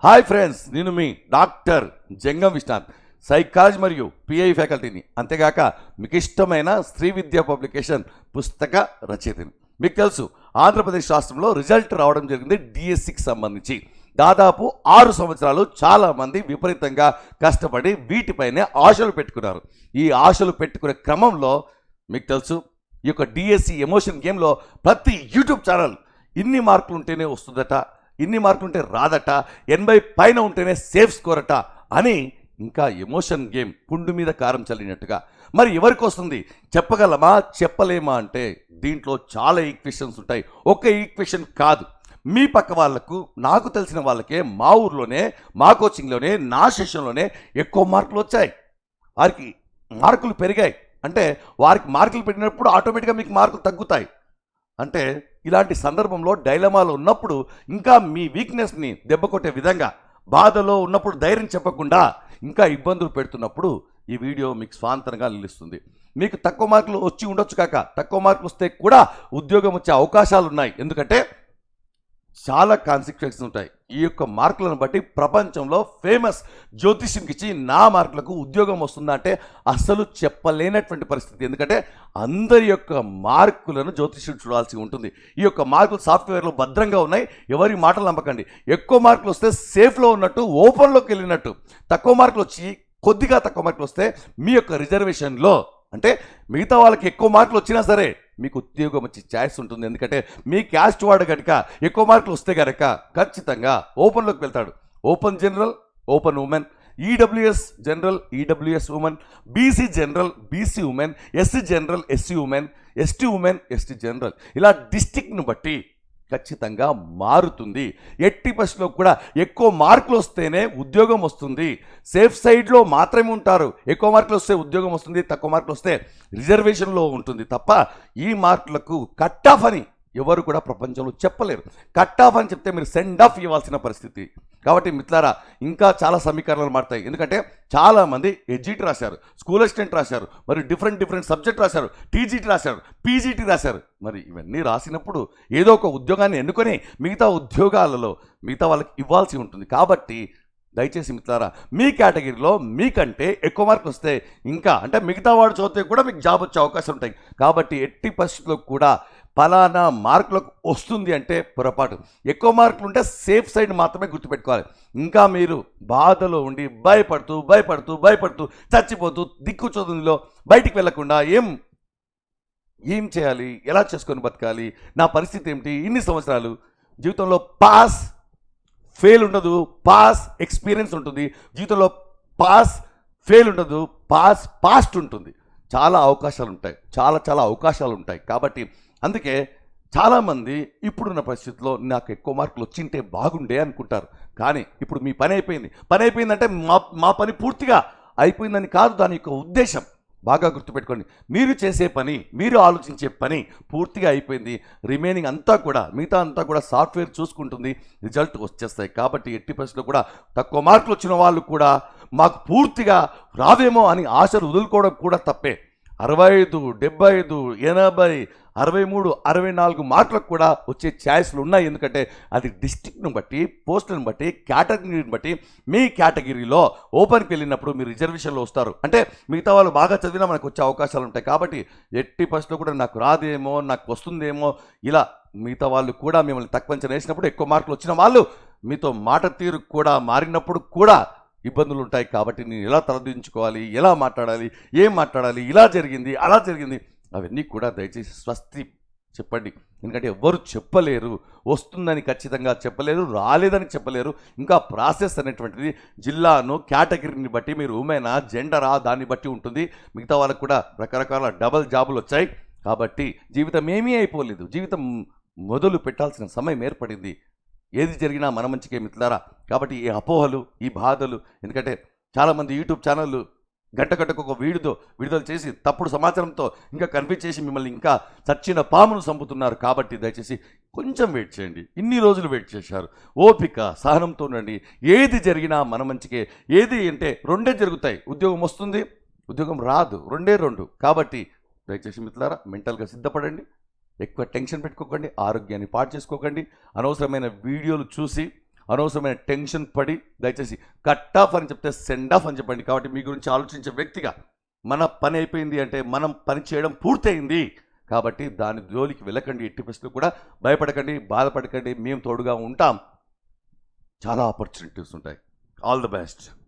Hi friends, నేను మీ doctor జంగం Vishwanath, psychology మరియు pi ఫ్యాకల్టీని, అంతేగాక మీకు ఇష్టమైన శ్రీ విద్యా పబ్లికేషన్ పుస్తక రచయితని. మీకు తెలుసు, ఆంధ్రప్రదేశ్ రాష్ట్రంలో రిజల్ట్ రావడం జరిగింది డిఎస్సికి సంబంధించి. దాదాపు 6 సంవత్సరాలు చాలామంది విపరీతంగా కష్టపడి వీటిపైనే ఆశలు పెట్టుకున్నారు. ఈ ఆశలు పెట్టుకునే క్రమంలో మీకు తెలుసు, ఈ యొక్క డిఎస్సి ఎమోషన్ గేమ్లో ప్రతి యూట్యూబ్ ఛానల్ ఇన్ని మార్కులు ఉంటేనే వస్తుందట, ఇన్ని మార్కులు ఉంటే రాదట, 80 పైన ఉంటేనే సేఫ్ స్కోర్ అట అని ఇంకా ఎమోషన్ గేమ్ పుండు మీద కారం చల్లినట్టుగా. మరి ఎవరికి వస్తుంది చెప్పగలమా, చెప్పలేమా అంటే దీంట్లో చాలా ఈక్వేషన్స్ ఉంటాయి. ఒక ఈక్వేషన్ కాదు, మీ పక్క వాళ్ళకు, నాకు తెలిసిన వాళ్ళకే, మా ఊర్లోనే, మా కోచింగ్లోనే, నా సెషన్లోనే ఎక్కువ మార్కులు వచ్చాయి. వారికి మార్కులు పెరిగాయి అంటే వారికి మార్కులు పెట్టినప్పుడు ఆటోమేటిక్గా మీకు మార్కులు తగ్గుతాయి. అంటే ఇలాంటి సందర్భంలో డైలమాలో ఉన్నప్పుడు, ఇంకా మీ వీక్నెస్ని దెబ్బ కొట్టే విధంగా, బాధలో ఉన్నప్పుడు ధైర్యం చెప్పకుండా ఇంకా ఇబ్బందులు పెడుతున్నప్పుడు ఈ వీడియో మీకు స్వాంతనగా నిలుస్తుంది. మీకు తక్కువ మార్కులు వచ్చి ఉండొచ్చు కాక, తక్కువ మార్కులు వస్తే కూడా ఉద్యోగం వచ్చే అవకాశాలు ఉన్నాయి. ఎందుకంటే చాలా కాన్సిక్వెన్సెస్ ఉంటాయి. ఈ యొక్క మార్కులను బట్టి ప్రపంచంలో ఫేమస్ జ్యోతిష్యంకిచ్చి నా మార్కులకు ఉద్యోగం వస్తుందా అంటే అస్సలు చెప్పలేనటువంటి పరిస్థితి. ఎందుకంటే అందరి యొక్క మార్కులను జ్యోతిష్యుడు చూడాల్సి ఉంటుంది. ఈ యొక్క మార్కులు సాఫ్ట్వేర్లో భద్రంగా ఉన్నాయి, ఎవరి మాటలు నమ్మకండి. ఎక్కువ మార్కులు వస్తే సేఫ్లో ఉన్నట్టు, ఓపెన్లోకి వెళ్ళినట్టు. తక్కువ మార్కులు వచ్చి, కొద్దిగా తక్కువ మార్కులు వస్తే మీ యొక్క రిజర్వేషన్లో, అంటే మిగతా వాళ్ళకి ఎక్కువ మార్కులు వచ్చినా సరే మీకు ఉద్యోగం వచ్చే ఛాయిస్ ఉంటుంది. ఎందుకంటే మీ క్యాస్ట్ వాడు కనుక ఎక్కువ మార్కులు వస్తే కనుక ఖచ్చితంగా ఓపెన్లోకి వెళ్తాడు. Open general, open women, EWS general, EWS women, BC general, BC women, SC general, SC women, ST women, ST general, ఇలా డిస్టిక్ను బట్టి ఖచ్చితంగా మారుతుంది. 80% కూడా ఎక్కువ మార్కులు వస్తేనే ఉద్యోగం వస్తుంది. సేఫ్ సైడ్లో మాత్రమే ఉంటారు. ఎక్కువ మార్కులు వస్తే ఉద్యోగం వస్తుంది, తక్కువ మార్కులు వస్తే రిజర్వేషన్లో ఉంటుంది తప్ప ఈ మార్కులకు కట్ ఆఫ్ అని ఎవరు కూడా ప్రపంచంలో చెప్పలేరు. కట్ ఆఫ్ అని చెప్తే మీరు సెండ్ ఆఫ్ ఇవ్వాల్సిన పరిస్థితి. కాబట్టి మిత్రులారా, ఇంకా చాలా సమీకరణాలు మారుతాయి. ఎందుకంటే చాలామంది ఎడ్జిటి రాశారు, స్కూల్ అసిస్టెంట్ రాశారు, మరి డిఫరెంట్ సబ్జెక్ట్ రాశారు, టీజీటీ రాశారు, పీజీటీ రాశారు. మరి ఇవన్నీ రాసినప్పుడు ఏదో ఒక ఉద్యోగాన్ని ఎన్నుకొని మిగతా ఉద్యోగాలలో మిగతా వాళ్ళకి ఇవ్వాల్సి ఉంటుంది. కాబట్టి దయచేసి మిత్రులారా, మీ కేటగిరీలో మీకంటే ఎక్కువ మార్కులు వస్తే ఇంకా, అంటే మిగతా వాడు చదివితే కూడా మీకు జాబ్ వచ్చే అవకాశం ఉంటాయి. కాబట్టి 80% కూడా ఫలానా మార్కులకు వస్తుంది అంటే పొరపాటు. ఎక్కువ మార్కులు ఉంటే సేఫ్ సైడ్ మాత్రమే గుర్తుపెట్టుకోవాలి. ఇంకా మీరు బాధలో ఉండి భయపడుతూ చచ్చిపోతూ దిక్కు చదువులో బయటికి వెళ్లకుండా ఏం చేయాలి, ఎలా చేసుకొని బతకాలి, నా పరిస్థితి ఏమిటి, ఇన్ని సంవత్సరాలు జీవితంలో పాస్ ఫెయిల్ ఉండదు, పాస్ ఎక్స్పీరియన్స్ ఉంటుంది. జీవితంలో పాస్ ఫెయిల్ ఉండదు, పాస్ట్ ఉంటుంది. చాలా అవకాశాలు ఉంటాయి, చాలా అవకాశాలు ఉంటాయి. కాబట్టి అందుకే చాలామంది ఇప్పుడున్న పరిస్థితుల్లో నాకు ఎక్కువ మార్కులు వచ్చింటే బాగుండే అనుకుంటారు. కానీ ఇప్పుడు మీ పని అయిపోయిందంటే మా పని పూర్తిగా అయిపోయిందని కాదు దాని యొక్క ఉద్దేశం. బాగా గుర్తుపెట్టుకోండి, మీరు చేసే పని, మీరు ఆలోచించే పని పూర్తిగా అయిపోయింది. రిమైనింగ్ అంతా కూడా, మిగతా అంతా కూడా సాఫ్ట్వేర్ చూసుకుంటుంది, రిజల్ట్ వచ్చేస్తాయి. కాబట్టి 80% కూడా తక్కువ మార్కులు వచ్చిన వాళ్ళు కూడా మాకు పూర్తిగా రావేమో అని ఆశలు వదులుకోవడం కూడా తప్పే. 65, 75, 80, 63, 64 మార్కులకు కూడా వచ్చే ఛాయిస్లు ఉన్నాయి. ఎందుకంటే అది డిస్ట్రిక్ట్ను బట్టి, పోస్టులను బట్టి, కేటగిరీని బట్టి. మీ కేటగిరీలో ఓపెన్కి వెళ్ళినప్పుడు మీరు రిజర్వేషన్లో వస్తారు అంటే మిగతా వాళ్ళు బాగా చదివినా మనకు వచ్చే అవకాశాలు ఉంటాయి. కాబట్టి 80% కూడా నాకు రాదేమో, నాకు వస్తుందేమో, ఇలా మిగతా వాళ్ళు కూడా మిమ్మల్ని తక్కువ అంచనా వేసినప్పుడు, ఎక్కువ మార్కులు వచ్చిన వాళ్ళు మీతో మాట తీరు కూడా మారినప్పుడు కూడా ఇబ్బందులు ఉంటాయి. కాబట్టి నేను ఎలా తలదించుకోవాలి, ఎలా మాట్లాడాలి, ఏం మాట్లాడాలి, ఇలా జరిగింది, అలా జరిగింది, అవన్నీ కూడా దయచేసి స్వస్తి చెప్పండి. ఎందుకంటే ఎవ్వరు చెప్పలేరు, వస్తుందని ఖచ్చితంగా చెప్పలేరు, రాలేదని చెప్పలేరు. ఇంకా ప్రాసెస్ అనేటువంటిది జిల్లాను, కేటగిరీని బట్టి, మీరు ఉమెనా, జెండరా, దాన్ని బట్టి ఉంటుంది. మిగతా వాళ్ళకు కూడా రకరకాల డబల్ జాబులు వచ్చాయి. కాబట్టి జీవితం ఏమీ అయిపోలేదు, జీవితం మొదలు పెట్టాల్సిన సమయం ఏర్పడింది. ఏది జరిగినా మన మంచికే మిత్రులారా. కాబట్టి ఈ అపోహలు, ఈ బాధలు, ఎందుకంటే చాలామంది యూట్యూబ్ ఛానళ్ళు గంటకు ఒక విడుదల చేసి తప్పుడు సమాచారంతో ఇంకా కన్ఫ్యూజ్ చేసి మిమ్మల్ని ఇంకా చచ్చిన పామును చంపుతున్నారు. కాబట్టి దయచేసి కొంచెం వెయిట్ చేయండి. ఇన్ని రోజులు వెయిట్ చేశారు, ఓపిక, సహనంతో ఉండండి. ఏది జరిగినా మన మంచికే. ఏది అంటే రెండే జరుగుతాయి, ఉద్యోగం వస్తుంది, ఉద్యోగం రాదు, రెండే రెండు. కాబట్టి దయచేసి మిత్రులారా, మెంటల్గా సిద్ధపడండి. ఎక్కువ టెన్షన్ పెట్టుకోకండి, ఆరోగ్యాన్ని పాడు చేసుకోకండి. అనవసరమైన వీడియోలు చూసి అనవసరమైన టెన్షన్ పడి దయచేసి కట్ ఆఫ్ అని చెప్తే సెండ్ ఆఫ్ అని చెప్పండి. కాబట్టి మీ గురించి ఆలోచించే వ్యక్తిగా మన పని అయిపోయింది అంటే మనం పని చేయడం పూర్తయింది కాబట్టి దాని జోలికి వెళ్ళకండి. ఎట్టి పరిస్థితులు కూడా భయపడకండి, బాధపడకండి. మేము తోడుగా ఉంటాం. చాలా ఆపర్చునిటీస్ ఉంటాయి. All the best.